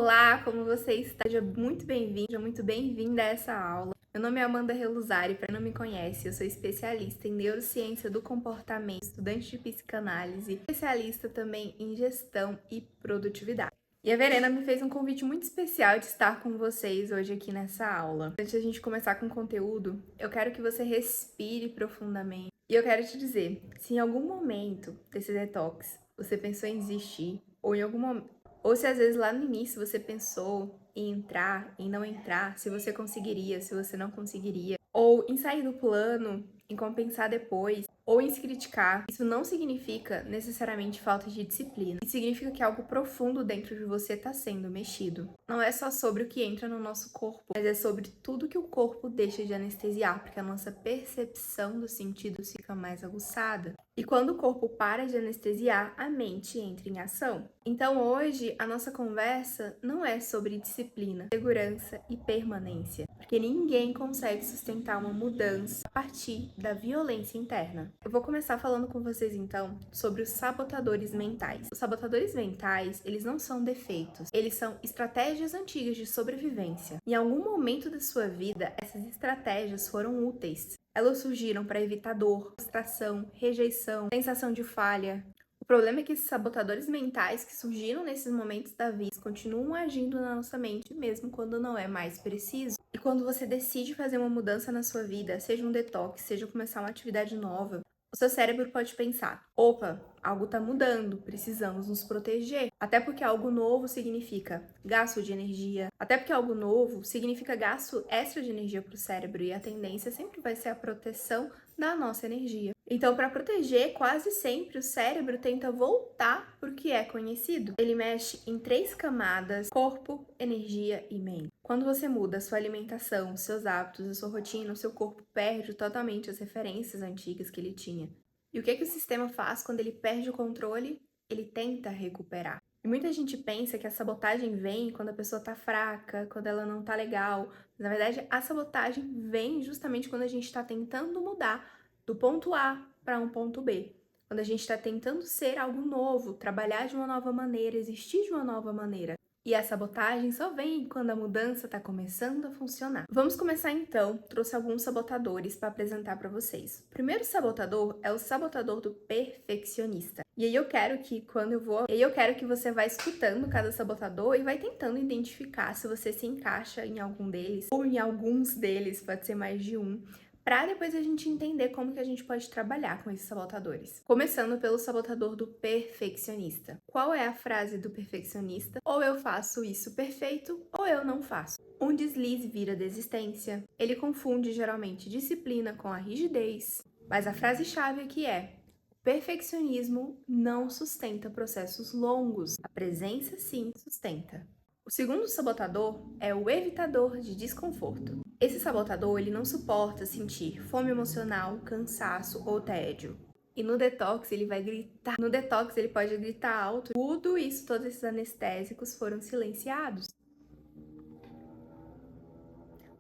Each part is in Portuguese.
Olá, como você está? Seja muito bem-vinda a essa aula. Meu nome é Amanda Reluzari, para quem não me conhece, eu sou especialista em neurociência do comportamento, estudante de psicanálise, especialista também em gestão e produtividade. E a Verena me fez um convite muito especial de estar com vocês hoje aqui nessa aula. Antes de a gente começar com o conteúdo, eu quero que você respire profundamente. E eu quero te dizer, se em algum momento desse detox você pensou em desistir, ou se às vezes lá no início você pensou em entrar, em não entrar, se você conseguiria, se você não conseguiria, ou em sair do plano, em compensar depois, ou em se criticar, isso não significa necessariamente falta de disciplina. Isso significa que algo profundo dentro de você está sendo mexido. Não é só sobre o que entra no nosso corpo, mas é sobre tudo que o corpo deixa de anestesiar, porque a nossa percepção dos sentidos fica mais aguçada. E quando o corpo para de anestesiar, a mente entra em ação. Então hoje a nossa conversa não é sobre disciplina, segurança e permanência, porque ninguém consegue sustentar uma mudança a partir da violência interna. Eu vou começar falando com vocês então sobre os sabotadores mentais. Os sabotadores mentais, eles não são defeitos, eles são estratégias antigas de sobrevivência. Em algum momento da sua vida, essas estratégias foram úteis. Elas surgiram para evitar dor, frustração, rejeição, sensação de falha. O problema é que esses sabotadores mentais que surgiram nesses momentos da vida continuam agindo na nossa mente mesmo quando não é mais preciso. E quando você decide fazer uma mudança na sua vida, seja um detox, seja começar uma atividade nova, o seu cérebro pode pensar: opa, algo está mudando, precisamos nos proteger. Até porque algo novo significa gasto de energia, até porque algo novo significa gasto extra de energia para o cérebro, e a tendência sempre vai ser a proteção da nossa energia. Então, para proteger, quase sempre o cérebro tenta voltar para o que é conhecido. Ele mexe em 3 camadas: corpo, energia e mente. Quando você muda a sua alimentação, seus hábitos, a sua rotina, o seu corpo perde totalmente as referências antigas que ele tinha. E o que o sistema faz quando ele perde o controle? Ele tenta recuperar. E muita gente pensa que a sabotagem vem quando a pessoa tá fraca, quando ela não tá legal. Na verdade, a sabotagem vem justamente quando a gente está tentando mudar do ponto A para um ponto B. Quando a gente está tentando ser algo novo, trabalhar de uma nova maneira, existir de uma nova maneira. E a sabotagem só vem quando a mudança está começando a funcionar. Vamos começar então. Trouxe alguns sabotadores para apresentar para vocês. O primeiro sabotador é o sabotador do perfeccionista. E aí eu quero que você vá escutando cada sabotador e vai tentando identificar se você se encaixa em algum deles ou em alguns deles, pode ser mais de um, para depois a gente entender como que a gente pode trabalhar com esses sabotadores. Começando pelo sabotador do perfeccionista. Qual é a frase do perfeccionista? Ou eu faço isso perfeito, ou eu não faço. Um deslize vira desistência. Ele confunde geralmente disciplina com a rigidez. Mas a frase-chave aqui é: perfeccionismo não sustenta processos longos. A presença sim sustenta. O segundo sabotador é o evitador de desconforto. Esse sabotador, ele não suporta sentir fome emocional, cansaço ou tédio. E no detox ele vai gritar. No detox ele pode gritar alto. Tudo isso, todos esses anestésicos foram silenciados.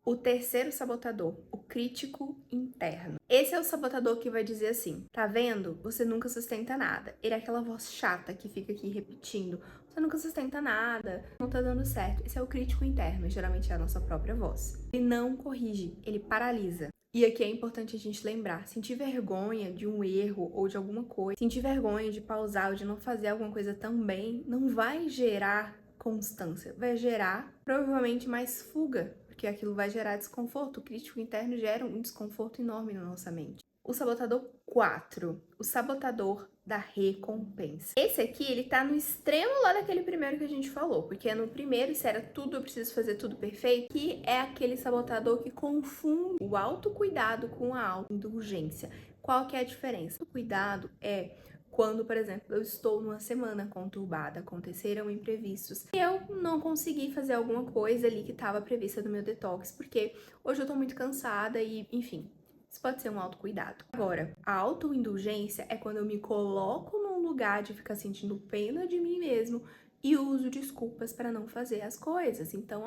O terceiro sabotador, o crítico interno. Esse é o sabotador que vai dizer assim: tá vendo? Você nunca sustenta nada. Ele é aquela voz chata que fica aqui repetindo: você nunca sustenta nada, não tá dando certo. Esse é o crítico interno, e geralmente é a nossa própria voz. Ele não corrige, ele paralisa. E aqui é importante a gente lembrar: sentir vergonha de um erro ou de alguma coisa, sentir vergonha de pausar ou de não fazer alguma coisa também, não vai gerar constância, vai gerar provavelmente mais fuga, porque aquilo vai gerar desconforto. O crítico interno gera um desconforto enorme na nossa mente. O sabotador 4, o sabotador da recompensa. Esse aqui, ele tá no extremo lá daquele primeiro que a gente falou, porque no primeiro, se era tudo, eu preciso fazer tudo perfeito, que é aquele sabotador que confunde o autocuidado com a autoindulgência. Qual que é a diferença? O cuidado é quando, por exemplo, eu estou numa semana conturbada, aconteceram imprevistos, e eu não consegui fazer alguma coisa ali que estava prevista no meu detox, porque hoje eu tô muito cansada e, enfim, isso pode ser um autocuidado. Agora, a autoindulgência é quando eu me coloco num lugar de ficar sentindo pena de mim mesmo e uso desculpas para não fazer as coisas. Então,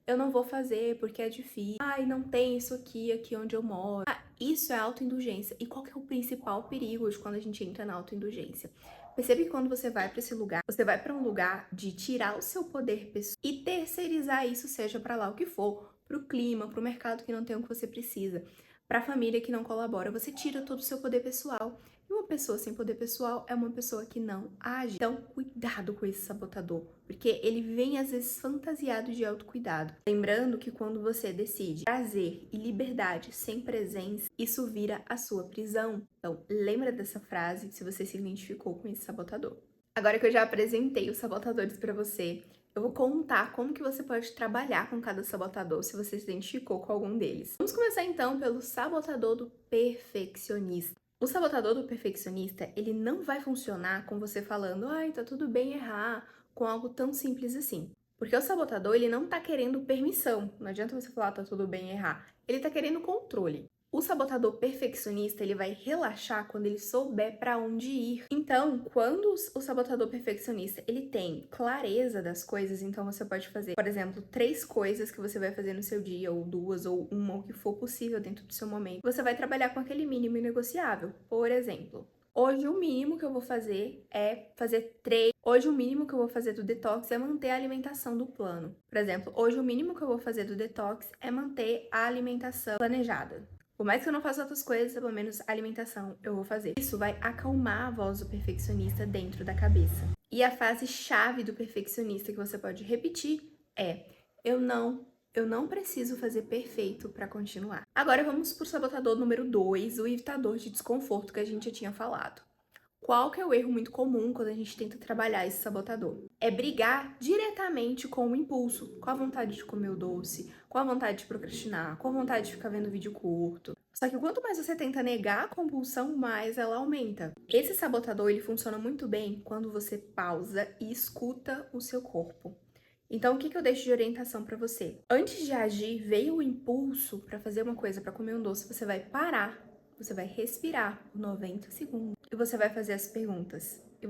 eu não vou fazer porque é difícil. Não tem isso aqui onde eu moro. Isso é autoindulgência. E qual que é o principal perigo de quando a gente entra na autoindulgência? Percebe que quando você vai para esse lugar, você vai para um lugar de tirar o seu poder pessoal e terceirizar isso, seja para lá o que for, para o clima, para o mercado que não tem o que você precisa, para a família que não colabora, você tira todo o seu poder pessoal. E uma pessoa sem poder pessoal é uma pessoa que não age. Então, cuidado com esse sabotador, porque ele vem às vezes fantasiado de autocuidado. Lembrando que quando você decide prazer e liberdade sem presença, isso vira a sua prisão. Então, lembra dessa frase se você se identificou com esse sabotador. Agora que eu já apresentei os sabotadores para você, eu vou contar como que você pode trabalhar com cada sabotador se você se identificou com algum deles. Vamos começar então pelo sabotador do perfeccionista. O sabotador do perfeccionista, ele não vai funcionar com você falando, ai, tá tudo bem errar, com algo tão simples assim. Porque o sabotador, ele não tá querendo permissão. Não adianta você falar, tá tudo bem errar. Ele tá querendo controle. O sabotador perfeccionista, ele vai relaxar quando ele souber para onde ir. Então, quando o sabotador perfeccionista, ele tem clareza das coisas, então você pode fazer, por exemplo, 3 coisas que você vai fazer no seu dia, ou 2, ou uma, o que for possível dentro do seu momento. Você vai trabalhar com aquele mínimo inegociável. Por exemplo, hoje o mínimo que eu vou fazer é fazer 3. Hoje o mínimo que eu vou fazer do detox é manter a alimentação do plano. Por exemplo, hoje o mínimo que eu vou fazer do detox é manter a alimentação planejada. Por mais que eu não faça outras coisas, pelo menos a alimentação eu vou fazer. Isso vai acalmar a voz do perfeccionista dentro da cabeça. E a frase chave do perfeccionista que você pode repetir é: eu não preciso fazer perfeito para continuar. Agora vamos pro sabotador número 2, o evitador de desconforto que a gente já tinha falado. Qual que é o erro muito comum quando a gente tenta trabalhar esse sabotador? É brigar diretamente com o impulso, com a vontade de comer o doce, com a vontade de procrastinar, com a vontade de ficar vendo vídeo curto. Só que quanto mais você tenta negar a compulsão, mais ela aumenta. Esse sabotador, ele funciona muito bem quando você pausa e escuta o seu corpo. Então, o que eu deixo de orientação para você? Antes de agir, veio o impulso para fazer uma coisa, para comer um doce, você vai parar, você vai respirar por 90 segundos e você vai fazer as perguntas. E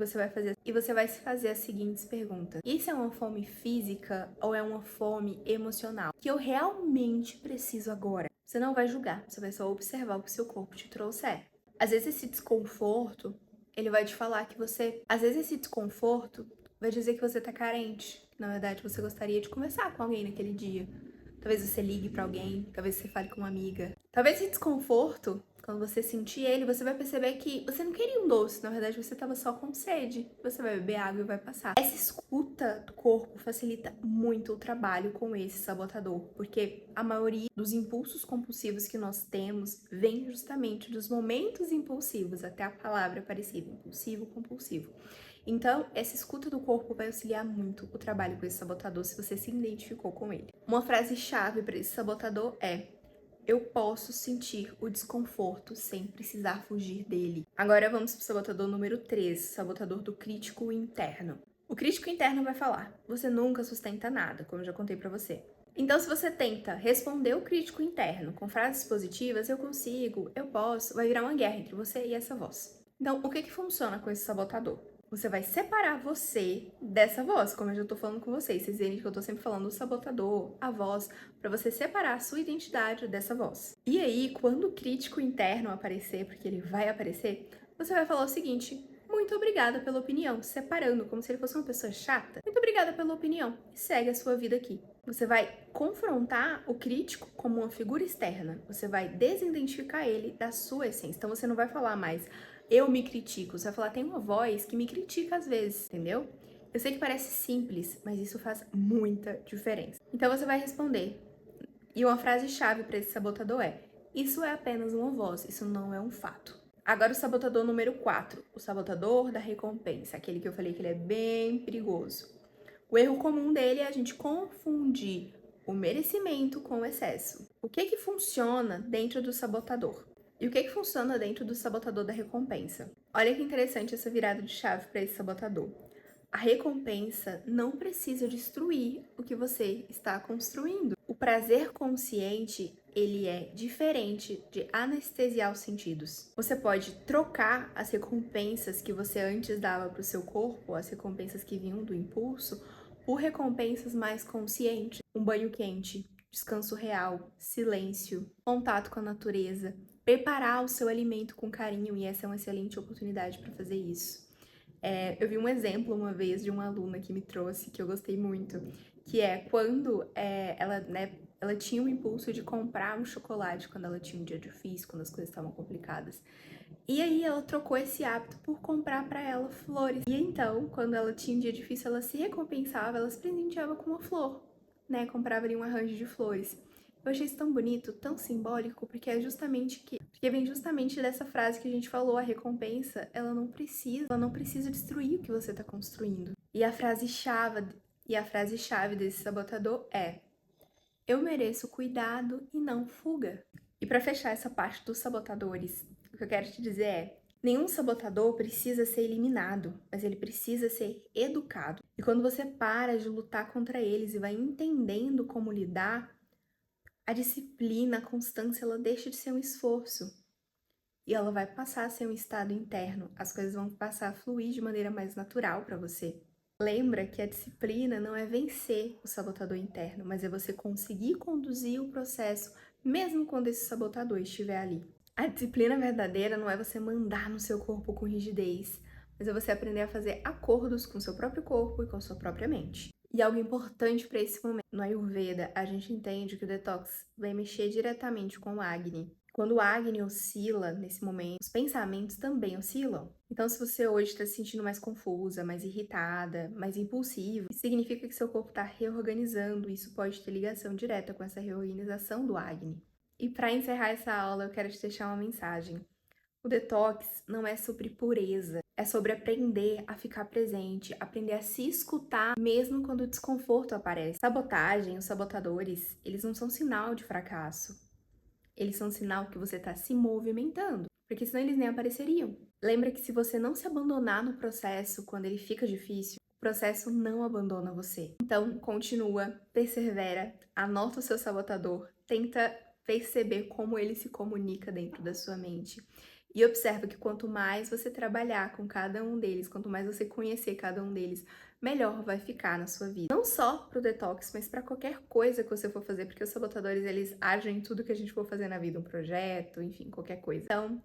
você vai se fazer as seguintes perguntas: isso é uma fome física ou é uma fome emocional? Que eu realmente preciso agora? Você não vai julgar, você vai só observar o que seu corpo te trouxer. Às vezes esse desconforto, ele vai te falar que você... Às vezes esse desconforto vai dizer que você tá carente. Na verdade, você gostaria de conversar com alguém naquele dia. Talvez você ligue pra alguém, talvez você fale com uma amiga. Talvez esse desconforto, quando você sentir ele, você vai perceber que você não queria um doce, na verdade você tava só com sede. Você vai beber água e vai passar. Essa escuta do corpo facilita muito o trabalho com esse sabotador, porque a maioria dos impulsos compulsivos que nós temos vem justamente dos momentos impulsivos, até a palavra é parecida, impulsivo, compulsivo. Então, essa escuta do corpo vai auxiliar muito o trabalho com esse sabotador se você se identificou com ele. Uma frase-chave para esse sabotador é: eu posso sentir o desconforto sem precisar fugir dele. Agora vamos para o sabotador número 3, sabotador do crítico interno. O crítico interno vai falar: você nunca sustenta nada, como eu já contei para você. Então, se você tenta responder o crítico interno com frases positivas, eu consigo, eu posso, vai virar uma guerra entre você e essa voz. Então, o que funciona com esse sabotador? Você vai separar você dessa voz, como eu já tô falando com vocês. Vocês verem que eu tô sempre falando o sabotador, a voz, para você separar a sua identidade dessa voz. E aí, quando o crítico interno aparecer, porque ele vai aparecer, você vai falar o seguinte: muito obrigada pela opinião, separando, como se ele fosse uma pessoa chata. Muito obrigada pela opinião, e segue a sua vida aqui. Você vai confrontar o crítico como uma figura externa. Você vai desidentificar ele da sua essência. Então você não vai falar mais: eu me critico. Você vai falar: tem uma voz que me critica às vezes, entendeu? Eu sei que parece simples, mas isso faz muita diferença. Então você vai responder. E uma frase-chave para esse sabotador é: isso é apenas uma voz, isso não é um fato. Agora o sabotador número 4, o sabotador da recompensa, aquele que eu falei que ele é bem perigoso. O erro comum dele é a gente confundir o merecimento com o excesso. O que funciona dentro do sabotador? E o que funciona dentro do sabotador da recompensa? Olha que interessante essa virada de chave para esse sabotador. A recompensa não precisa destruir o que você está construindo. O prazer consciente, ele é diferente de anestesiar os sentidos. Você pode trocar as recompensas que você antes dava para o seu corpo, as recompensas que vinham do impulso, por recompensas mais conscientes. Um banho quente, descanso real, silêncio, contato com a natureza, preparar o seu alimento com carinho, e essa é uma excelente oportunidade para fazer isso. Eu vi um exemplo uma vez de uma aluna que me trouxe, que eu gostei muito, que é quando ela, né, ela tinha o impulso de comprar um chocolate quando ela tinha um dia difícil, quando as coisas estavam complicadas. E aí ela trocou esse hábito por comprar para ela flores. E então, quando ela tinha um dia difícil, ela se recompensava, ela se presenteava com uma flor, né? Comprava ali um arranjo de flores. Eu achei isso tão bonito, tão simbólico, porque porque vem justamente dessa frase que a gente falou, a recompensa, ela não precisa destruir o que você está construindo. E a frase chave desse sabotador é: eu mereço cuidado e não fuga. E para fechar essa parte dos sabotadores, o que eu quero te dizer é: nenhum sabotador precisa ser eliminado, mas ele precisa ser educado. E quando você para de lutar contra eles e vai entendendo como lidar, a disciplina, a constância, ela deixa de ser um esforço e ela vai passar a ser um estado interno. As coisas vão passar a fluir de maneira mais natural para você. Lembra que a disciplina não é vencer o sabotador interno, mas é você conseguir conduzir o processo mesmo quando esse sabotador estiver ali. A disciplina verdadeira não é você mandar no seu corpo com rigidez, mas é você aprender a fazer acordos com o seu próprio corpo e com a sua própria mente. E algo importante para esse momento, no Ayurveda, a gente entende que o detox vai mexer diretamente com o Agni. Quando o Agni oscila nesse momento, os pensamentos também oscilam. Então, se você hoje está se sentindo mais confusa, mais irritada, mais impulsiva, isso significa que seu corpo está reorganizando. Isso pode ter ligação direta com essa reorganização do Agni. E para encerrar essa aula, eu quero te deixar uma mensagem. O detox não é sobre pureza, é sobre aprender a ficar presente, aprender a se escutar mesmo quando o desconforto aparece. Sabotagem, os sabotadores, eles não são sinal de fracasso. Eles são sinal que você está se movimentando, porque senão eles nem apareceriam. Lembra que se você não se abandonar no processo quando ele fica difícil, o processo não abandona você. Então, continua, persevera, anota o seu sabotador, tenta perceber como ele se comunica dentro da sua mente. E observa que quanto mais você trabalhar com cada um deles, quanto mais você conhecer cada um deles, melhor vai ficar na sua vida. Não só pro detox, mas para qualquer coisa que você for fazer, porque os sabotadores, eles agem em tudo que a gente for fazer na vida, um projeto, enfim, qualquer coisa. Então,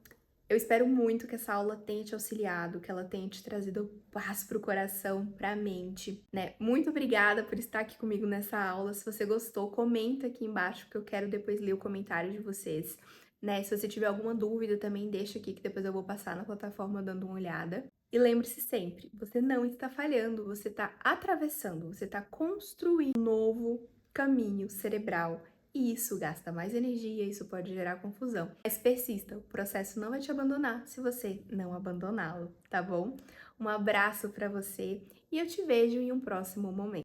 eu espero muito que essa aula tenha te auxiliado, que ela tenha te trazido paz pro coração, pra mente, né? Muito obrigada por estar aqui comigo nessa aula. Se você gostou, comenta aqui embaixo, porque eu quero depois ler o comentário de vocês, né? Se você tiver alguma dúvida, também deixa aqui, que depois eu vou passar na plataforma dando uma olhada. E lembre-se sempre, você não está falhando, você está atravessando, você está construindo um novo caminho cerebral. E isso gasta mais energia, isso pode gerar confusão. Mas persista, o processo não vai te abandonar se você não abandoná-lo, tá bom? Um abraço para você e eu te vejo em um próximo momento.